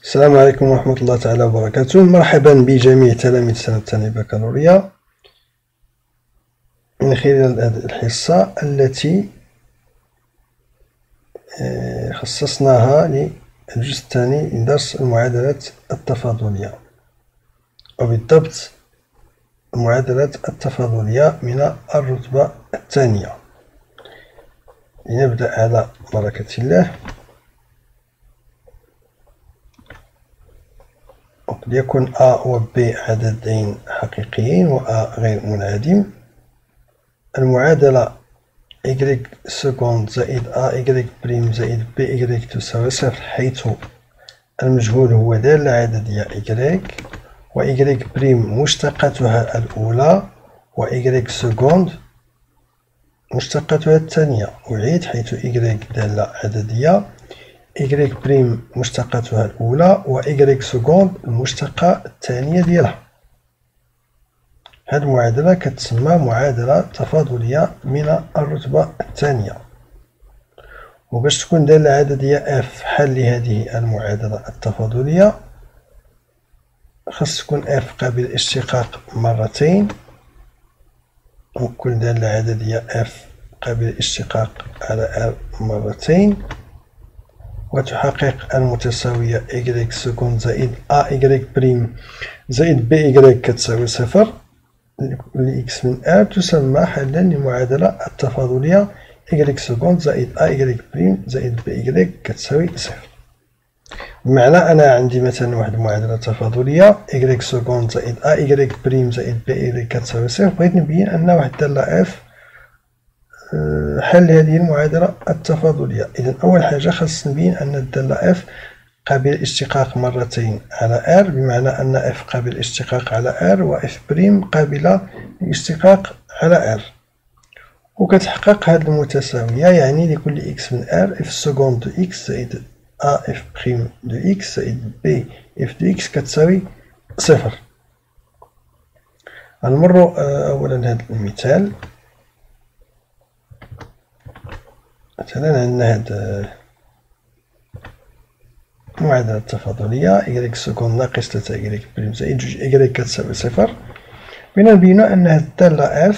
السلام عليكم ورحمة الله تعالى وبركاته. مرحبا بجميع تلاميذ السنة الثانية بكالوريا من خلال هذه الحصة التي خصصناها للجزء الثاني من درس المعادلات التفاضلية، وبالضبط المعادلات التفاضلية من الرتبة الثانية. لنبدأ على بركة الله. وقد يكون A و B عددين حقيقيين و A غير منعدم. المعادلة y سكوند زائد A y بريم زائد B y تساوي صفر، حيث المجهول هو دالة عددية y، و y بريم مشتقتها الأولى، و y سكوند مشتقتها الثانية. أعيد، حيث y دالة عددية، y بريم مشتقتها الأولى، و y سكوند المشتقة الثانية ديالها. هذه المعادلة كتسمى معادلة تفاضلية من الرتبة الثانية. وباش تكون دالة عددية f حل لهذه المعادلة التفاضلية، خاص تكون f قابل للاشتقاق مرتين، وكل دالة عددية f قابل للاشتقاق على r مرتين، وتحقق المتساوية y سكوند زائد a y بريم زائد b y كتساوي صفر ل x من r، تسمى حلا للمعادلة التفاضلية y سكوند زائد a y بريم زائد b y كتساوي صفر. بمعنى أنا عندي مثلا واحد المعادلة تفاضلية y سكوند زائد a y بريم زائد b y كتساوي صفر. بغيت نبين أن واحد الدالة f حل هذه المعادلة التفاضلية. إذن أول حاجة خاص نبين أن الدالة f قابل للاشتقاق مرتين على r، بمعنى أن f قابل للاشتقاق على r، و f بريم قابلة للاشتقاق على r. وكتحقق هذه المتساوية، يعني لكل x من r f سكوند دو x زائد a f بريم دو x زائد b f دو x كتساوي صفر. غنمرو أولا هذا المثال. مثلا عندنا هاد المعادلة التفاضلية y سكوند ناقص 3 y بريم زائد 2 y كتساوي صفر. بغينا نبينو أن هاد الدالة f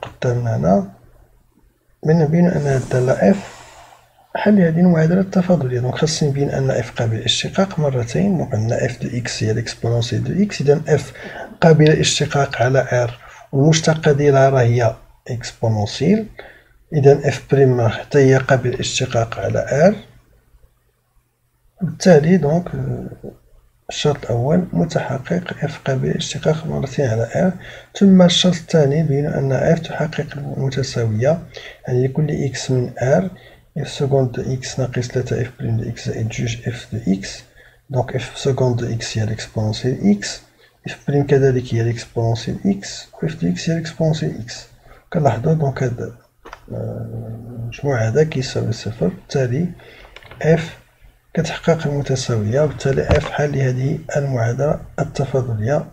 قدامنا هنا، بغينا نبينو أن هاد الدالة f حل هذه المعادلة التفاضلية. دونك خاصني نبين أن f قابل للاشتقاق مرتين، دونك عندنا f دو x هي ليكسبونونسيال دو x، إذا f قابلة للاشتقاق على r، والمشتقة ديالها راه هي اكسبونونسيال، إذا f بريم حتى هي قابلة للاشتقاق على r. وبالتالي دونك الشرط الأول متحقق f قابل للاشتقاق مرتين على r. ثم الشرط الثاني بين أن f تحقق المتساوية، يعني لكل x من r f سكوند دو x ناقص 3 f بريم دو x زائد 2 f دو x. دونك f سكوند دو x هي ليكسبونونسيال x، f بريم كذلك هي ليكسبونونسيال x، و f دو x هي ليكسبونونسيال x. كنلاحظو دونك هاد المجموع هذا كيساوي صفر، بالتالي f كتحقق المتساوية، وبالتالي f حل لهذه المعادلة التفاضلية.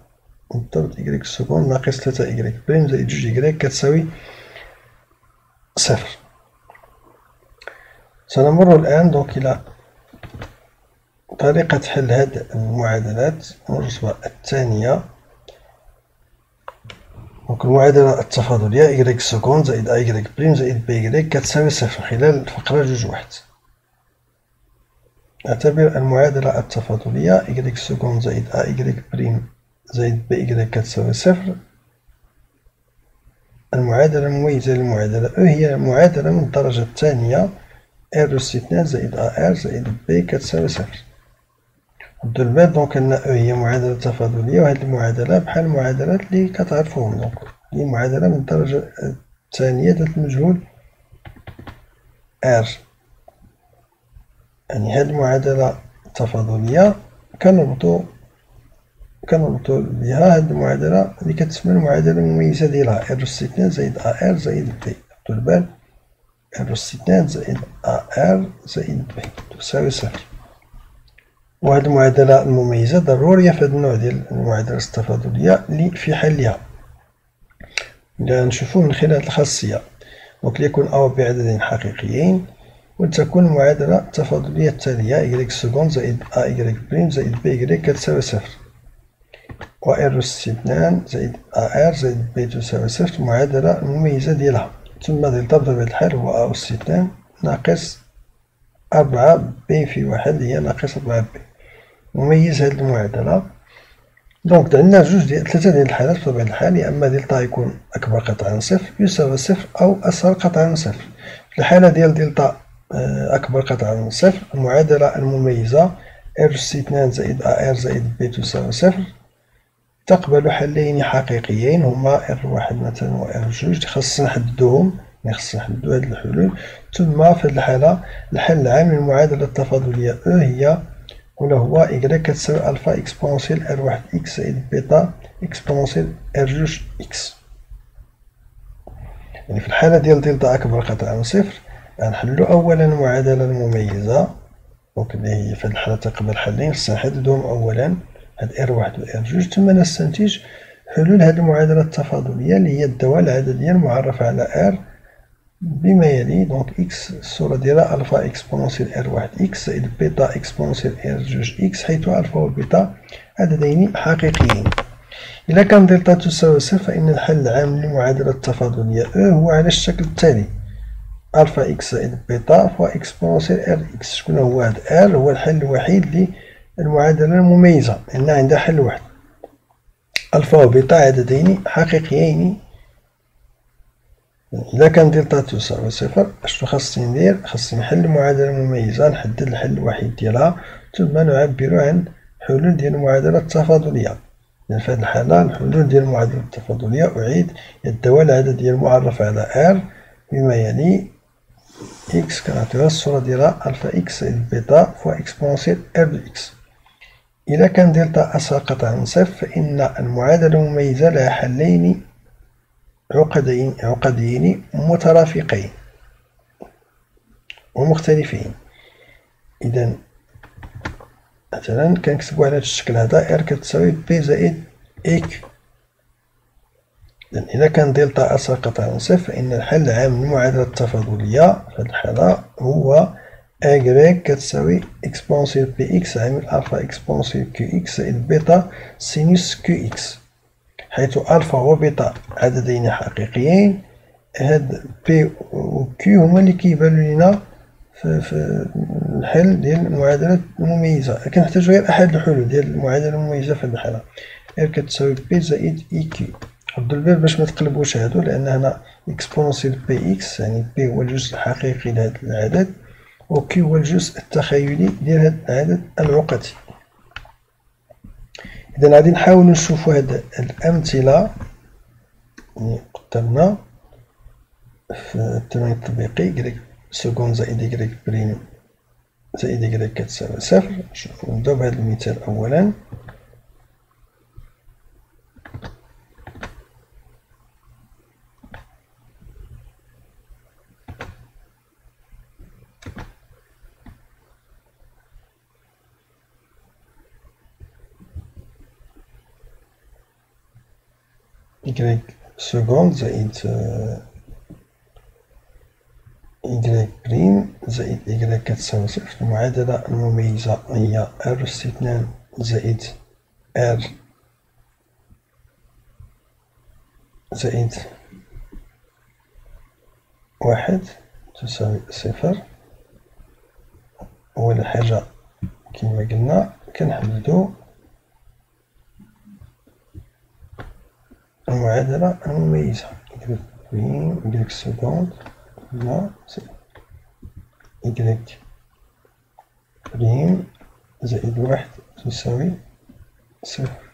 بالضبط y سكوند ناقص 3 y بريم زائد 2 y كتساوي صفر. سنمر الآن دونك إلى طريقة حل هذه المعادلات من الرتبة الثانية. دونك المعادلة التفاضلية y سكوند زائد a y بريم زائد b y كتساوي صفر خلال الفقرة 2. نعتبر المعادلة التفاضلية y سكوند زائد a y بريم زائد b y كتساوي صفر. المعادلة المميزة للمعادلة E هي معادلة من الدرجة الثانية r استثناء زائد a r زائد b كتساوي صفر. ردوا البال دونك أن E هي معادلة تفاضلية، وهذه المعادلة بحال المعادلات اللي كتعرفوهم، دونك هي معادلة من الدرجة الثانية ذات المجهول r. يعني هذه المعادلة التفاضلية كنربطو بها هذه المعادلة اللي كتسمى المعادلة المميزة ديالها r استثناء زائد a r زائد b. ردوا البال r استثناء زائد a r زائد b تساوي صفر. وهذه المعادلة المميزة ضرورية في هذا النوع ديال المعادلات التفاضلية اللي في حلها. نشوفو من خلال الخاصية. دونك ليكون a و b عددين حقيقيين وتكون المعادلة التفاضلية التالية إكغيك سكوند زائد أ إكغيك بريم زائد بي إكغيك كتساوي صفر، و إر أس 2 زائد أ إر زائد بي تساوي صفر المعادلة المميزة ديالها. ثم دلتا بطبيعة الحال هو أ أس 2 ناقص 4 بي في واحد هي ناقص 4 بي. نميز هاد المعادلة. دونك عندنا ثلاثة ديال الحالات بطبيعة الحال، يا أما دلتا يكون أكبر قطعا من صفر يساوي صفر أو أصغر قطعا من صفر. في الحالة ديال دلتا أكبر قطعا من صفر المعادلة المميزة إر أس 2 زائد أ إر زائد بي تساوي صفر تقبل حلين حقيقيين هما إر واحد مثلا و إر جوج. خاصنا نحددوهم، خاصنا نحددو هاد الحلول. ثم في هاد الحالة الحل العام للمعادلة التفاضلية أو هي ولا هو إكغيك كتساوي ألفا إكسبونسيال إر واحد إكس زائد بيتا إكسبونسيال إر جوج إكس. يعني في الحالة ديال دلتا أكبر قطعا من صفر غنحلو أولا المعادلة المميزة، دونك اللي هي في هاد الحالة تقبل حلين خصنا نحددوهم أولا هاد إر واحد و إر جوج، ثم نستنتج حلول هاد المعادلة التفاضلية اللي هي الدوال العددية المعرفة على إر بما يلي. دونك إكس الصورة ديالها ألفا إكسبونسيال إر واحد إكس زائد بيتا إكسبونسيال إر جوج إكس، حيث ألفا و بيتا عددين حقيقيين. إذا كان دلتا تساوي صفر فإن الحل العام للمعادلة التفاضلية أو هو على الشكل التالي: ألفا إكس زائد بيتا فوا إكسبونسيال إر إكس. شكون هو هاد إر؟ هو الحل الوحيد للمعادلة المميزة لأن عندها حل واحد. ألفا و بيتا عددين حقيقيين. إذا كان دلتا تساوي صفر أشنو خاصني ندير؟ خاصني نحل المعادلة المميزة، نحدد الحل الوحيد ديالها، ثم نعبر عن حلول ديال المعادلة التفاضلية. في هذه الحالة الحلول ديال المعادلة التفاضلية أعيد هي الدوال العددية المعرفة على R بما يلي: إكس كنعطيوها الصورة ديالها ألفا إكس زائد بيتا فوا إكسبونسيال إر دو إكس. إذا كان دلتا أصغر قطعا من صفر فإن المعادلة المميزة لها حلين عقديين مترافقين ومختلفين. إذا مثلا كنكتبو على هذا الشكل هذا: إر كتساوي بي زائد إي كيو. إذا كان دلتا أصغر قطعا من صفر فإن الحل العام للمعادلة التفاضلية في هذه الحالة هو إكغيك كتساوي إكسبونسيال بي إكس عامل ألفا إكسبونسيال كيو إكس زائد بيتا سينوس كيو إكس، حيث ألفا و بيتا عددين حقيقيين. هاد بي و كيو هما اللي كيبانو لينا في الحل ديال المعادلة المميزة. كنحتاجو غير أحد الحلول ديال المعادلة المميزة في هاد الحالة: إر كتساوي بي زائد إي كيو. ردوا البال باش متقلبوش هادو، لأن هنا إكسبونسيال بي إكس يعني بي هو الجزء الحقيقي لهاد العدد و كيو هو الجزء التخيلي ديال هاد العدد العقدي. إذا غادي نحاولو نشوفو هاد الأمثلة اللي قدامنا في التمرين التطبيقي: إكغيك سكوند زائد إكغيك بريم زائد إكغيك كتساوي صفر. نبداو بهاد المثال أولا. إكغيك سكوند زائد إكغيك بريم زائد إكغيك كتساوي صفر. المعادلة المميزة هي إر أس 2 زائد إر زائد واحد تساوي صفر. أول حاجة كما قلنا كنحددو المعادلة المميزة: إكغيك بريم إكغيك سكوند لا إكغيك بريم زائد واحد تساوي صفر.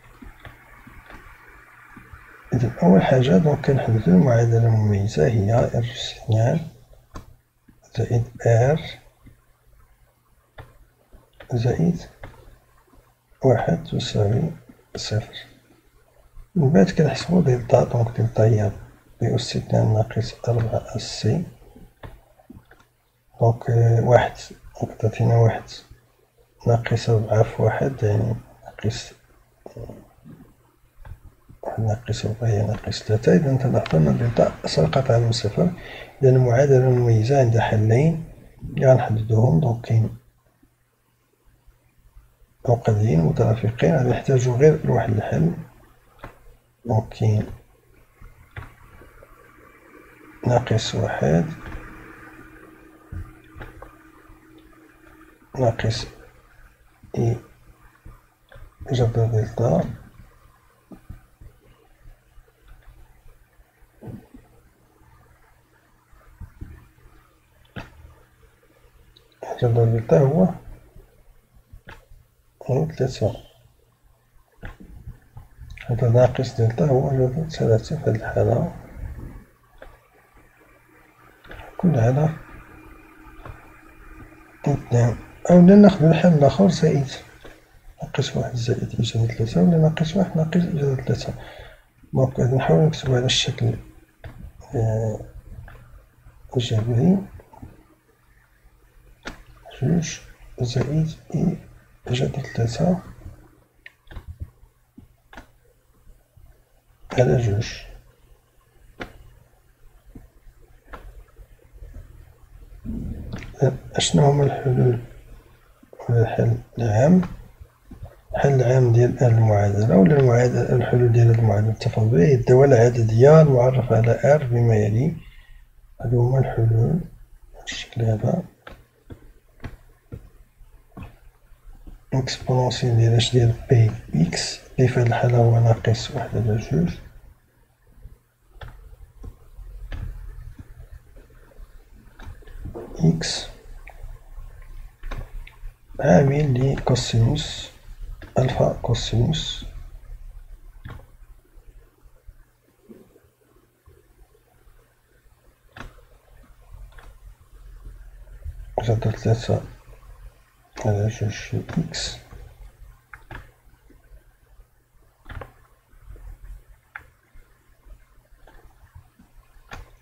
إذا أول حاجة دونك كنحددو المعادلة المميزة هي إر أس 2 زائد إر زائد واحد تساوي صفر. من بعد كنحسبو دلتا، دونك دلتا هي بي أس 2 ناقص 4 أس سي. دونك واحد دونك تعطينا واحد ناقص 4 في واحد يعني ناقص واحد ناقص 4 هي ناقص 3. إذا تلاحظوا أن دلتا أصغر قطعا من صفر. إذا المعادلة المميزة عندها حلين: غنحددوهم. دونك كاين عقدين مترافقين غادي نحتاجو غير لواحد الحل. دونك كاين ناقص واحد ناقص إي جبر دلتا جبر دلتا هو تلاتة. هذا ناقص دلتا هو جبر ثلاثة في هاد الحالة. كل هذا اثنان، أولا ناخدو الحل الآخر زائد ناقص واحد زائد إيجاد ثلاثة، ولا ناقص واحد ناقص إيجاد ثلاثة. دونك غادي نحاول نكتبو على الشكل جبري، جوج زائد إيجاد ثلاثة على جوج. أشنو هما الحلول ولا الحل العام؟ الحل العام ديال هاد المعادلة ولا الحلول ديال هاد المعادلة التفاضلية هي الدوالة العددية المعرفة على R بما يلي. هادو هما الحلول بالشكل هذا. إكسبونونسيال ديال اش ديال بي إكس، بي في هاد الحالة هو ناقص واحد على جوج إكس عامل لكوسينوس ألفا كوسينوس جذر ثلاثة على جوج في إكس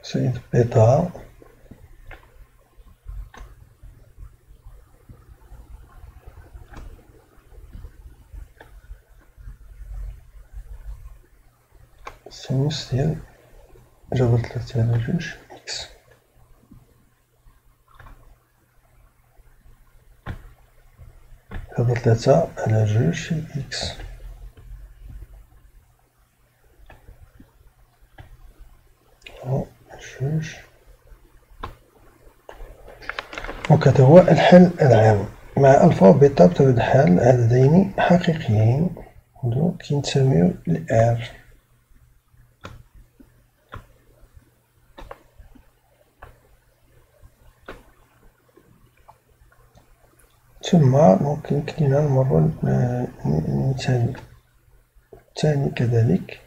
زائد بيتا سينوس ديال جبر ثلاثة على جوج إكس. جبر ثلاثة على جوج في إكس جوج. دونك هذا هو الحل العام مع ألفا وبيتا بطبيعة الحال عددين حقيقيين كينتسميو ل R. ثم دونك يمكن لينا نمرو المثال الثاني كذلك.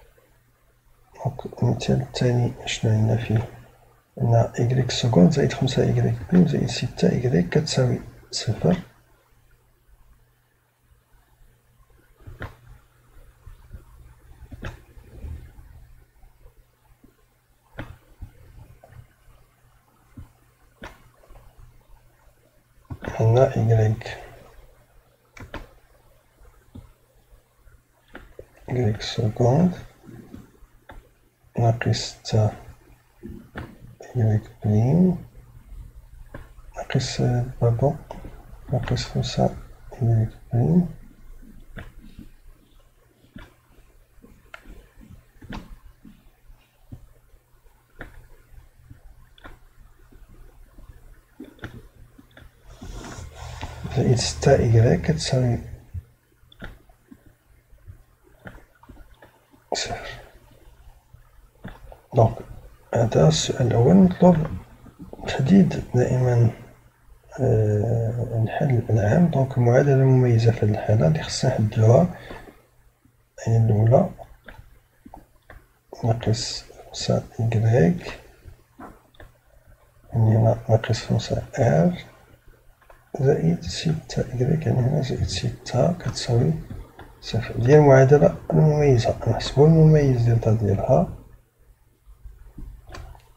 دونك المثال الثاني شنو عندنا فيه؟ عندنا إكغيك سكوند زائد خمسة إكغيك بريم زائد ستة إكغيك كتساوي صفر. عندنا إكغيك سكوند ناقص ستة إكغيك بريم ناقص باردون ناقص خمسة إكغيك بريم زائد ستة إكغيك كتساوي صفر. دونك هذا السؤال الأول مطلوب تحديد دائما الحل العام. دونك المعادلة المميزة في هذه الحالة اللي خصنا نحددوها هي الأولى ناقص خمسة إكغيك يعني هنا ناقص خمسة R زائد ستة إكغيك يعني هنا زائد ستة كتساوي صفر. ديال المعادلة المميزة نحسبو المميز ديالها.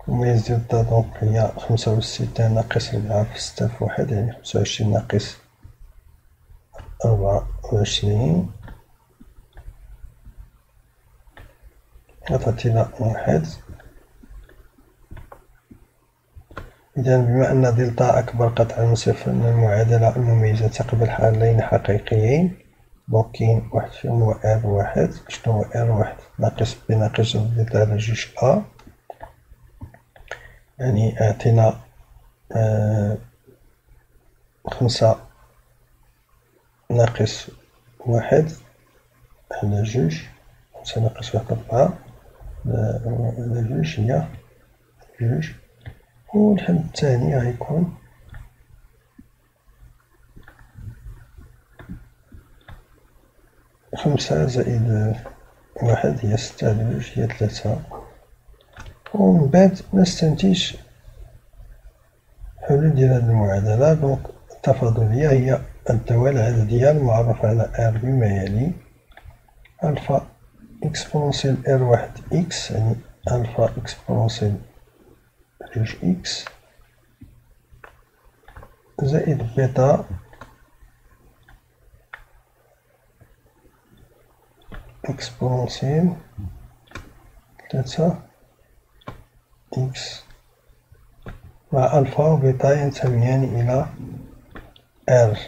المميز ديالها دونك هي خمسة وستين ناقص ربعة في ستة في واحد يعني خمسة وعشرين ناقص ربعة وعشرين عطاتينا واحد. إذا بما أن دلتا أكبر قطعا من صفر فإن المعادلة المميزة تقبل حالين حقيقيين. دونك كاين واحد فيهم هو R واحد. شنو هو R واحد؟ ناقص B ناقص دلتا على جوج A، يعني أعطينا 5 ناقص واحد على جوج، 5 ناقص واحد 4 على جوج هي جوج. والحل الثاني غيكون 5 زائد واحد هي 6 على جوج هي 3. ومن بعد نستنتج حلول ديال هذه المعادلة. دونك التفاضلية هي الدوال العددية المعرفة على R بما يلي: ألفا إكسبونسيال R واحد إكس، يعني ألفا إكسبونسيال جوج إكس، زائد بيتا إكسبونسيال 3 إكس، مع ألفا وبيتا ينتميان إلى R.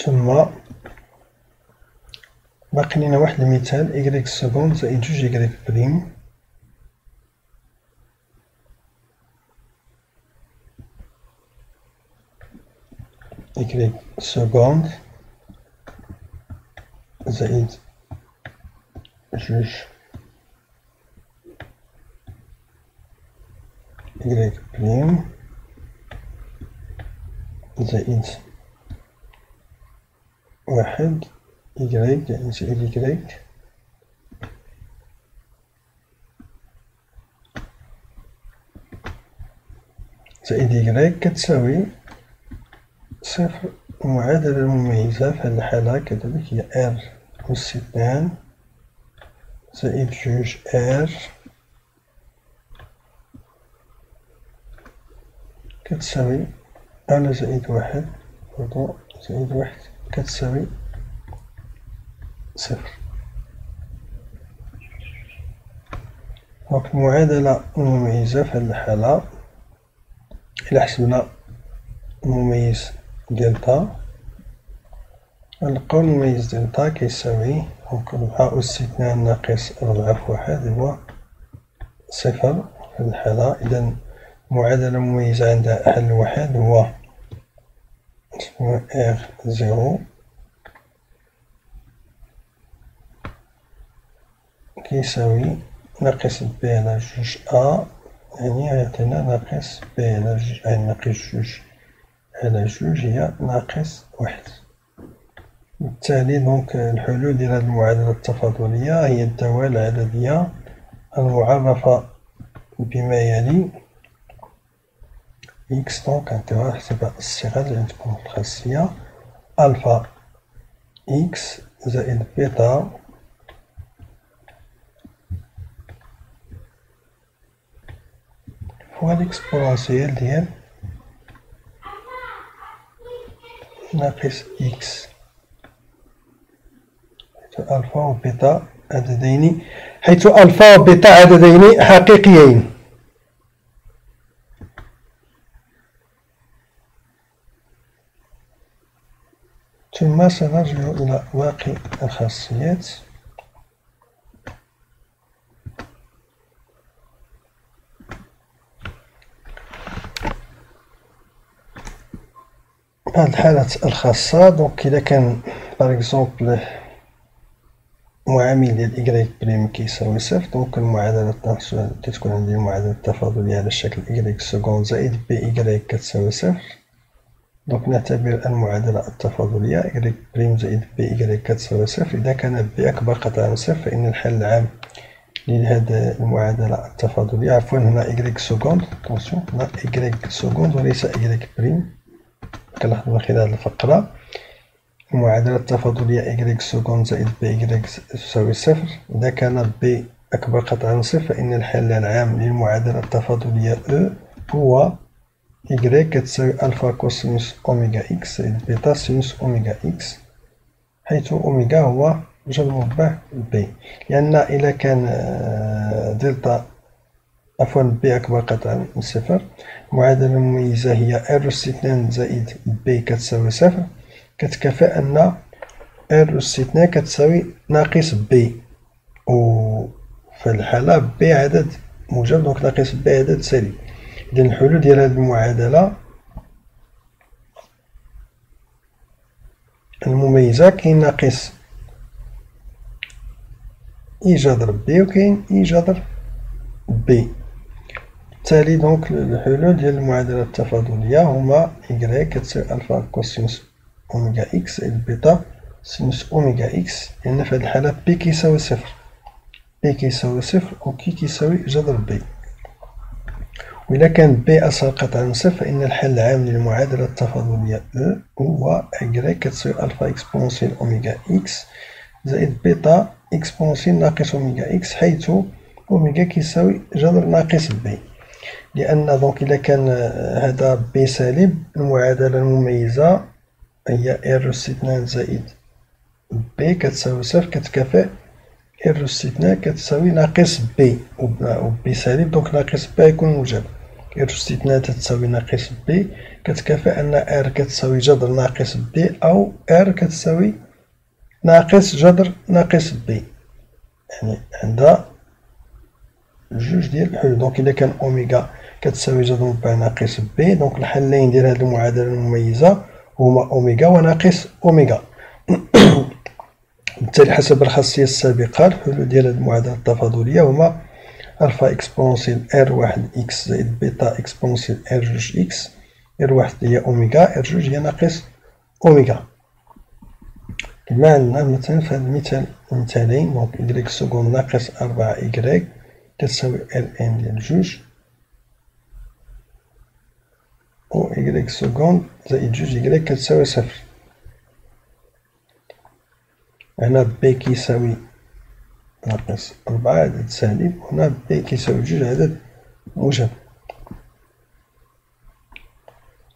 ثم باقي لينا واحد المثال: إكغيك سكوند زائد جوج إكغيك بريم. إكغيك سكوند زائد جوج إكغيك بريم زائد واحد إكغيك، يعني زائد إكغيك زائد إكغيك كتساوي صفر. المعادلة المميزة في هذه الحالة كذلك هي R أس 2 زائد جوج R كتساوي على زائد واحد برضو زائد واحد كتساوي صفر. دونك المعادلة المميزة في هذه الحالة إلا حسبنا المميز دلتا غنلقاو المميز دلتا كيساوي دونك 4 أس 2 ناقص 4 في واحد هو صفر في هذه الحالة. إذا المعادلة المميزة عندها حل واحد هو R زيرو كيساوي ناقص B على جوج A، يعني يعطينا ناقص B على جوج، يعني ناقص جوج على جوج هي ناقص واحد. بالتالي دونك الحلول ديال هذه المعادلة التفاضلية هي الدوال العددية المعرفة بما يلي: إكس، دونك نعطيوها على حسب الصيغة اللي عندكم في الخاصية: ألفا إكس زائد بيتا فوا ليكسبونسيال ديال ناقص إكس، حيث ألفا وبيتا عددين حقيقيين. ثم سنرجع إلى باقي الخاصيات. هاد الحالات الخاصة دونك إذا كان باغ إكزومبل معامل ديال إكغيك بريم كيساوي صفر، دونك المعادلة كتكون عندي المعادلة التفاضلية على شكل إكغيك سكوند زائد بي إكغيك كتساوي صفر. دونك نعتبر المعادلة التفاضلية إكغيك بريم زائد بي إكغيك كتساوي صفر. إذا كان بي أكبر قطعا من صفر فإن الحل العام لهذه المعادلة التفاضلية، عفوا هنا إكغيك سكوند، أتونسيون هنا إكغيك سكوند وليس إكغيك بريم. كنلاحظ من خلال هذه الفقرة المعادلة التفاضلية إكغيك سكوند زائد بي إكغيك تساوي صفر. إذا كان بي أكبر قطعا من صفر فإن الحل العام للمعادلة التفاضلية هو y كتساوي ألفا كوسينوس أوميغا إكس زائد بيتا سينوس أوميغا إكس، حيث أوميغا هو جذر مربع بي، لأن إذا كان دلتا بي أكبر قطعا من صفر، المعادلة المميزة هي ار أس 2 زائد بي كتساوي صفر، كتكافئ أن ار أس 2 كتساوي ناقص بي، و في الحالة بي عدد موجب، دونك ناقص بي عدد سالب. إذن الحلول ديال هذه المعادلة المميزة كاين ناقص إي جذر بي وكاين إي جذر بي. بالتالي دونك الحلول ديال المعادلة التفاضلية هما إكغيك كتساوي ألفا كوسينوس أوميغا إكس زائد بيتا سينوس أوميغا إكس، لأن في هذه الحالة بي كيساوي صفر، بي كيساوي صفر و كي كيساوي جذر بي. وإلا كان بي أصغر قطعا من صفر فإن الحل العام للمعادلة التفاضلية هو إكغيك كتساوي ألفا إكسبونسيال أوميغا إكس زائد بيتا إكسبونسيال ناقص أوميغا إكس، حيث أوميغا كيساوي جذر ناقص بي. لأن دونك إلا كان هذا بي سالب، المعادلة المميزة هي ار أس 2 زائد بي كتساوي صفر، كتكافئ ار أس 2 كتساوي ناقص بي، و بي سالب دونك ناقص بي يكون موجب، ار أس 2 تتساوي ناقص بي، كتكافئ أن ار كتساوي جذر ناقص بي أو ار كتساوي ناقص جذر ناقص بي، يعني عندها جوج ديال الحلول. دونك إلا كان أوميغا كتساوي جذر مربع ناقص بي، دونك الحلين ديال هذه المعادلة المميزة هما أوميغا وناقص أوميغا. بالتالي حسب الخاصية السابقة الحلول ديال هذه المعادلة التفاضلية هما ألفا إكسبونسيال ار واحد إكس زائد بيتا إكسبونسيال ار جوج إكس، ار واحد هي أوميغا، ار جوج هي ناقص أوميغا. كما عندنا مثلا في هذا المثالين، دونك إكغيك سكون ناقص أربعة إكغيك كتساوي ال ان ديال جوج، و إكغيك سكون زائد جوج إكغيك كتساوي صفر. هنا بي كيساوي ناقص أربعة عدد سالب، وهنا بي كيساوي جوج عدد موجب.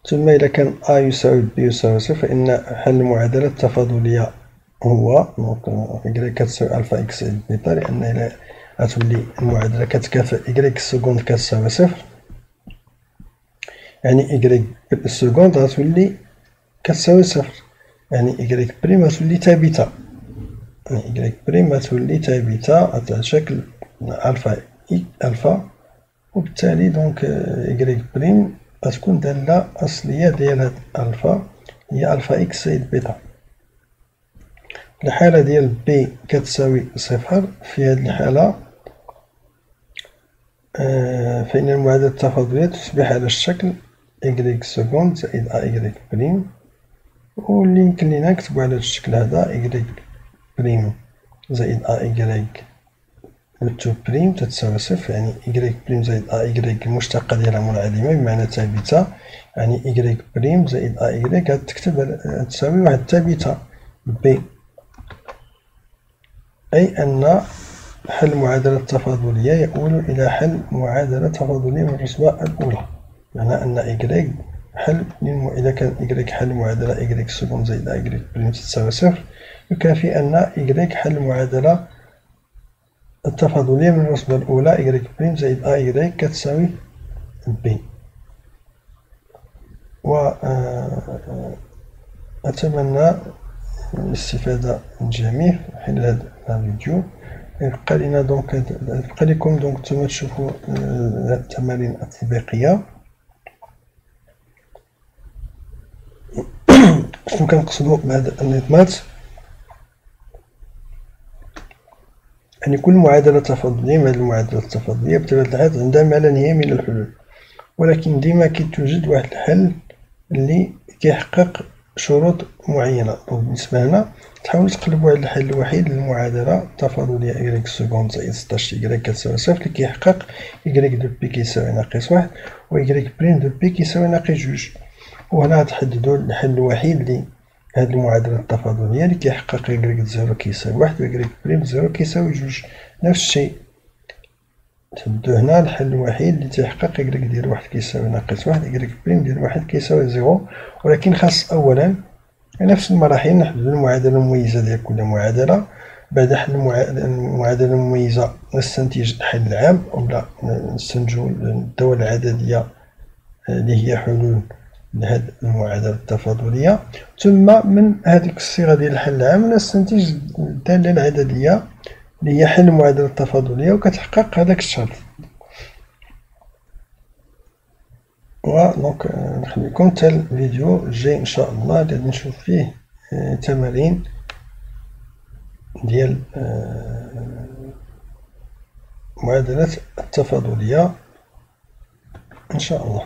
ثم إذا كان أ يساوي بي يساوي صفر فإن حل المعادلة التفاضلية هو دونك إكغيك كتساوي ألفا إكس زائد بيتا، لأن إلا غتولي المعادلة كتكافئ إكغيك سكوند كتساوي صفر، يعني إكغيك سكوند غتولي كتساوي صفر، يعني إكغيك بريم غتولي ثابتة، يعني إكغيك بريم غتولي ثابتة على شكل ألفا، وبالتالي دونك إكغيك بريم غتكون دالة أصلية ديال هاد ألفا هي ألفا إكس زائد بيتا. في الحالة ديال بي كتساوي صفر، في هاد الحالة فإن المعادلة التفاضلية تصبح على الشكل إكغيك سكوند زائد أ إكغيك بريم، واللي يمكن لينا نكتبو على الشكل هذا إكغيك بريم زائد أ إكغيك تو بريم تتساوي صفر، يعني إكغيك بريم زائد أ إكغيك المشتقة ديالها منعدمة بمعنى ثابتة، يعني إكغيك بريم زائد أ إكغيك غتكتب تساوي واحد الثابتة بي، أي أن حل المعادلة التفاضلية يؤول إلى حل معادلة تفاضلية من الرتبة الأولى، معنى أن إكغيك حل إذا كان إكغيك حل معادلة إكغيك سكون زائد أ إكغيك بريم تساوي صفر، يكافي أن إكغيك حل معادلة التفاضلية من الرتبة الأولى إكغيك بريم زائد أ إكغيك كتساوي بي. و أتمنى الاستفادة من الجميع حين هذا الفيديو. يبقى لينا دونك يبقى لكم دونك نتوما تشوفوا التمارين التطبيقية. شنو كنقصدو بهاد النظمات؟ يعني كل معادلة تفاضلية من هذه المعادلات التفاضلية بطبيعة الحال عندها ما لا نهاية من الحلول، ولكن ديما كيتوجد واحد الحل اللي كيحقق شروط معينة. بالنسبة هنا تحاولوا تقلبوا على الحل الوحيد للمعادلة التفاضلية إكغيك سكوند زائد 16 إكغيك كتساوي صفر اللي كيحقق إكغيك دو بي كيساوي ناقص واحد و إكغيك بريم دو بي كيساوي ناقص جوج، وهنا غتحددوا الحل الوحيد لهاد المعادلة التفاضلية اللي كيحقق إكغيك زيرو كيساوي واحد و إكغيك بريم زيرو كيساوي جوج. نفس الشيء تبدو هنا الحل الوحيد لتحقيق إكغيك ديال واحد كيساوي ناقص واحد إكغيك بريم ديال واحد كيساوي زيرو، ولكن خاص أولا نفس المراحل نحددو المعادلة المميزة ديال كل معادلة. بعد حل المعادلة المميزة نستنتج الحل العام، ولا نستنتجو الدول العددية اللي هي حلول لهاد المعادلة التفاضلية، ثم من هاديك الصيغة ديال الحل العام نستنتج الدالة العددية اللي هي حل المعادلة التفاضلية وكتحقق هداك الشرط. دونك نخليكم حتى الفيديو الجاي ان شاء الله اللي غادي نشوف فيه تمارين ديال المعادلات التفاضلية ان شاء الله.